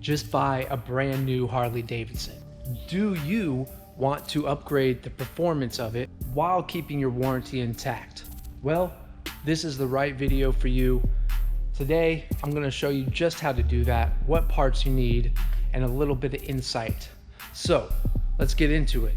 just buy a brand new Harley-Davidson? Do you want to upgrade the performance of it while keeping your warranty intact? Well, this is the right video for you. Today, I'm going to show you just how to do that, what parts you need, and a little bit of insight. So, let's get into it.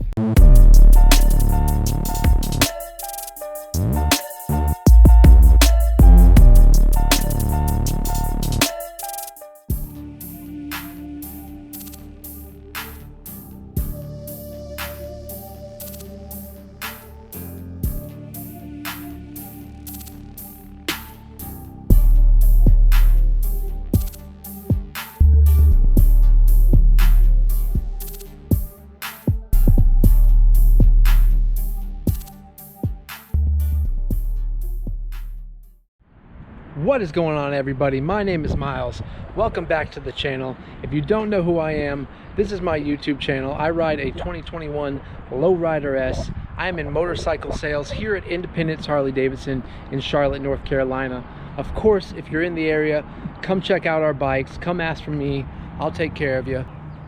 What is going on, everybody? My name is Miles. Welcome back to the channel. If you don't know who I am, this is my YouTube channel. I ride a 2021 Lowrider S. I am in motorcycle sales here at Independence Harley-Davidson in Charlotte, North Carolina. Of course, if you're in the area, come check out our bikes. Come ask for me. I'll take care of you.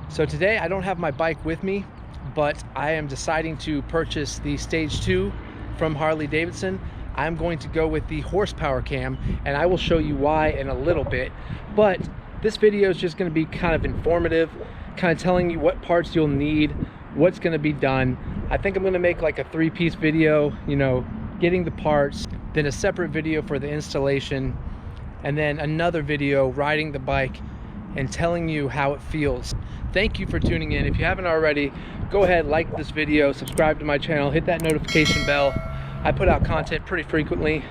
So today I don't have my bike with me, but I am deciding to purchase the Stage 2 from Harley-Davidson. I'm going to go with the horsepower cam, and I will show you why in a little bit. But this video is just going to be kind of informative, kind of telling you what parts you'll need, what's going to be done. I think I'm going to make like a 3-piece video, you know, getting the parts, then a separate video for the installation, and then another video riding the bike and telling you how it feels. Thank you for tuning in. If you haven't already, go ahead, like this video, subscribe to my channel, hit that notification bell. I put out content pretty frequently.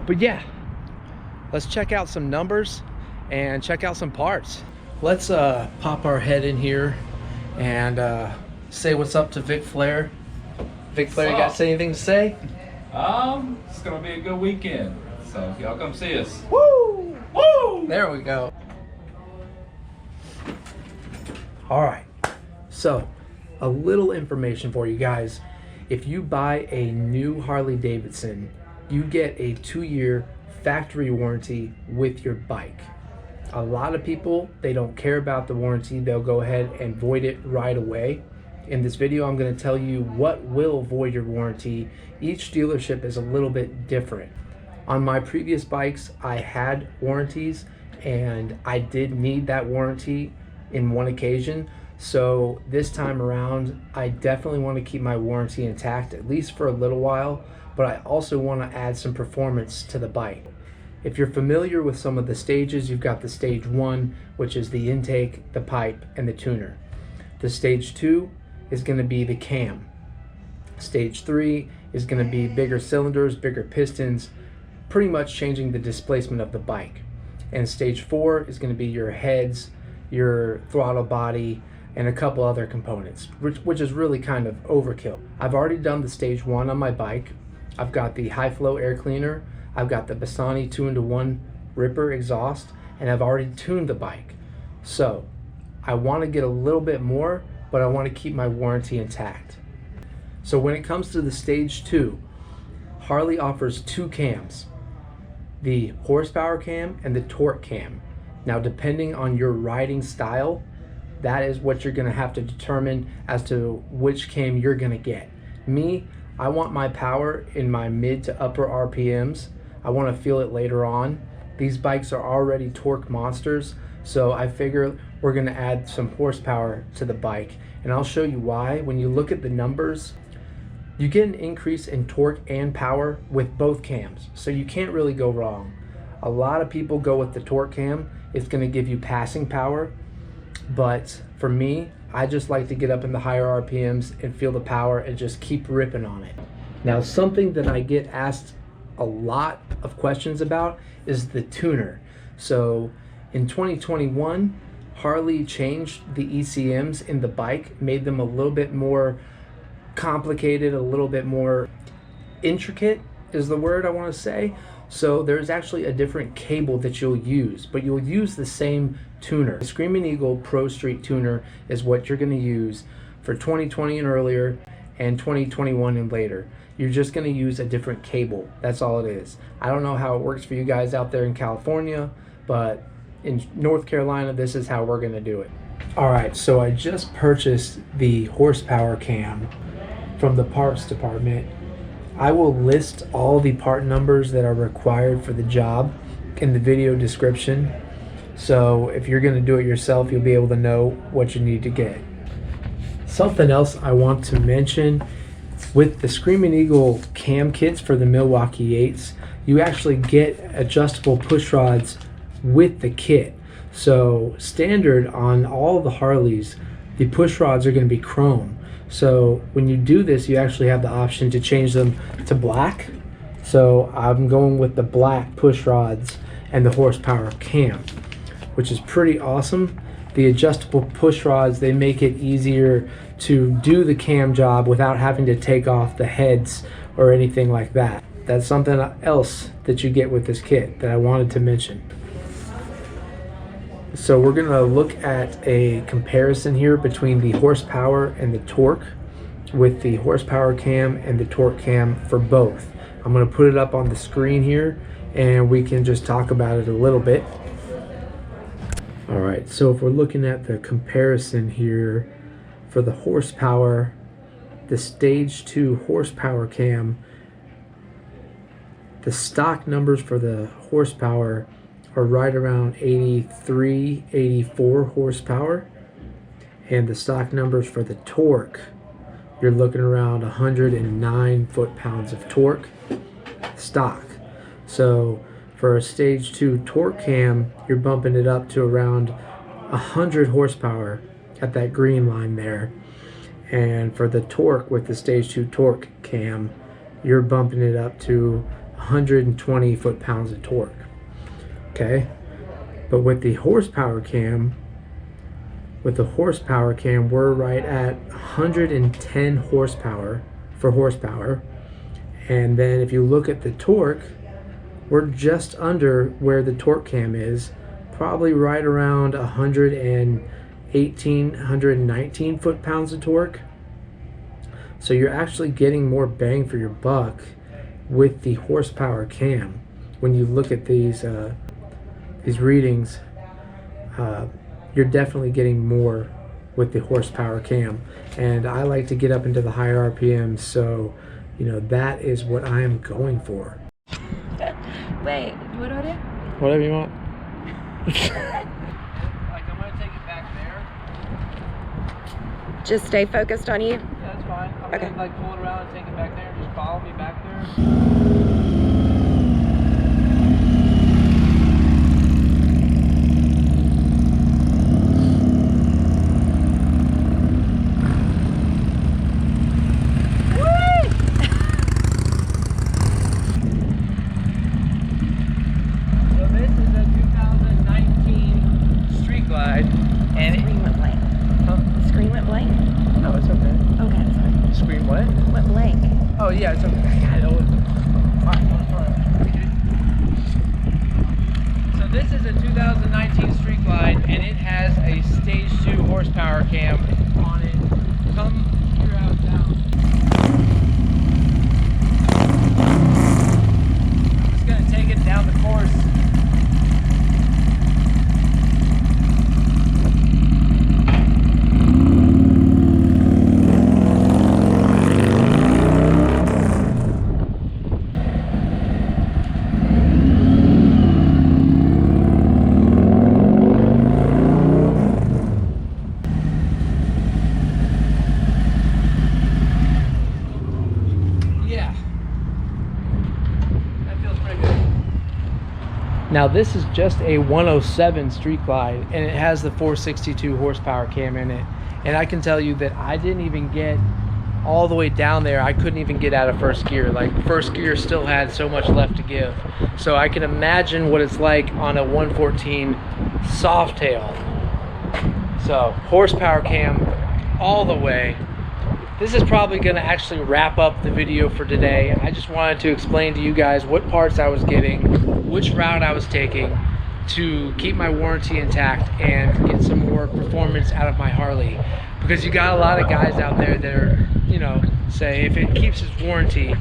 But yeah, let's check out some numbers and check out some parts. Let's pop our head in here and say what's up to Vic Flair. Vic Flair, you got anything to say? It's gonna be a good weekend, so y'all come see us. Woo! Woo! There we go. All right, so a little information for you guys. If you buy a new Harley-Davidson, you get a 2-year factory warranty with your bike. A lot of people, they don't care about the warranty. They'll go ahead and void it right away. In this video, I'm going to tell you what will void your warranty. Each dealership is a little bit different. On my previous bikes, I had warranties, and I did need that warranty in one occasion. So this time around, I definitely want to keep my warranty intact, at least for a little while, but I also want to add some performance to the bike. If you're familiar with some of the stages, you've got the Stage 1, which is the intake, the pipe, and the tuner. The Stage 2 is going to be the cam. Stage 3 is going to be bigger cylinders, bigger pistons, pretty much changing the displacement of the bike. And Stage 4 is going to be your heads, your throttle body, and a couple other components, which is really kind of overkill. I've already done the Stage 1 on my bike. I've got the high flow air cleaner, I've got the Bassani 2-in-1 Ripper exhaust, and I've already tuned the bike. So I want to get a little bit more, but I want to keep my warranty intact. So when it comes to the Stage 2, Harley offers 2 cams, the horsepower cam and the torque cam. Now, depending on your riding style, that is what you're going to have to determine as to which cam you're going to get. Me, I want my power in my mid to upper RPMs. I want to feel it later on. These bikes are already torque monsters, so I figure we're going to add some horsepower to the bike, and I'll show you why. When you look at the numbers, you get an increase in torque and power with both cams, so you can't really go wrong. A lot of people go with the torque cam. It's going to give you passing power. But for me, I just like to get up in the higher RPMs and feel the power and just keep ripping on it. Now, something that I get asked a lot of questions about is the tuner. So in 2021, Harley changed the ECMs in the bike, made them a little bit more complicated, a little bit more intricate is the word I want to say. So there's actually a different cable that you'll use, but you'll use the same tuner. The Screamin' Eagle Pro Street tuner is what you're going to use for 2020 and earlier and 2021 and later. You're just going to use a different cable. That's all it is. I don't know how it works for you guys out there in California, but in North Carolina, this is how we're gonna do it. All right, so I just purchased the horsepower cam from the parts department. I will list all the part numbers that are required for the job in the video description. So if you're gonna do it yourself, you'll be able to know what you need to get. Something else I want to mention, with the Screamin' Eagle cam kits for the Milwaukee 8s, you actually get adjustable push rods with the kit. So standard on all the Harleys, the push rods are going to be chrome. So when you do this, you actually have the option to change them to black. So I'm going with the black push rods and the horsepower cam, which is pretty awesome. The adjustable push rods, they make it easier to do the cam job without having to take off the heads or anything like that. That's something else that you get with this kit that I wanted to mention. So we're gonna look at a comparison here between the horsepower and the torque with the horsepower cam and the torque cam for both. I'm gonna put it up on the screen here and we can just talk about it a little bit. All right, so if we're looking at the comparison here for the horsepower, the stage 2 horsepower cam, the stock numbers for the horsepower are right around 83, 84 horsepower. And the stock numbers for the torque, you're looking around 109 foot-pounds of torque stock. So for a stage 2 torque cam, you're bumping it up to around 100 horsepower at that green line there. And for the torque with the stage 2 torque cam, you're bumping it up to 120 foot-pounds of torque. Okay, but with the horsepower cam, we're right at 110 horsepower for horsepower. And then if you look at the torque, we're just under where the torque cam is, probably right around 118, 119 foot-pounds of torque. So you're actually getting more bang for your buck with the horsepower cam. When you look at these readings, you're definitely getting more with the horsepower cam. And I like to get up into the higher RPMs, so that is what I am going for. Wait, what do I do? Whatever you want. Like, I'm gonna take it back there. Just stay focused on you? Yeah, that's fine. I'm Okay. gonna pull it around and take it back there. Just follow me back there. Oh yeah, it's okay. I know it. So this is a 2019 Street Glide, and it has a stage 2 horsepower cam on it. Come here out down. I'm just gonna take it down the course. Now this is just a 107 Street Glide, and it has the 462 horsepower cam in it. And I can tell you that I didn't even get all the way down there. I couldn't even get out of first gear. Like, first gear still had so much left to give. So I can imagine what it's like on a 114 Softail. So horsepower cam all the way. This is probably going to actually wrap up the video for today. I just wanted to explain to you guys what parts I was getting, which route I was taking to keep my warranty intact and get some more performance out of my Harley. Because you got a lot of guys out there that are, say if it keeps its warranty,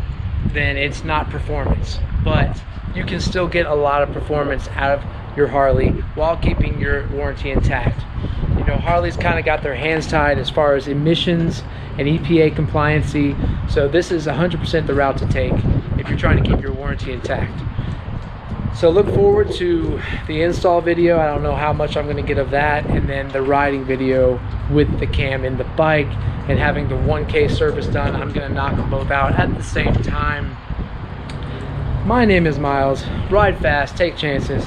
then it's not performance. But you can still get a lot of performance out of your Harley while keeping your warranty intact. You know, Harley's kind of got their hands tied as far as emissions and EPA compliancy, so this is 100% the route to take if you're trying to keep your warranty intact. So look forward to the install video. I don't know how much I'm going to get of that, and then the riding video with the cam in the bike and having the 1K service done. I'm going to knock them both out at the same time. My name is Miles. Ride fast, take chances.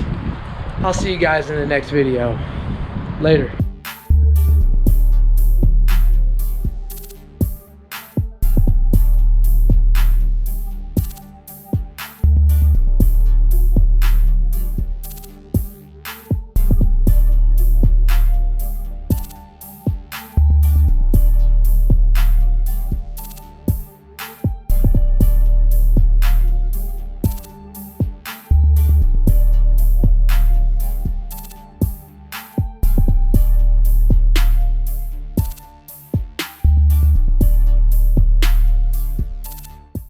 I'll see you guys in the next video. Later.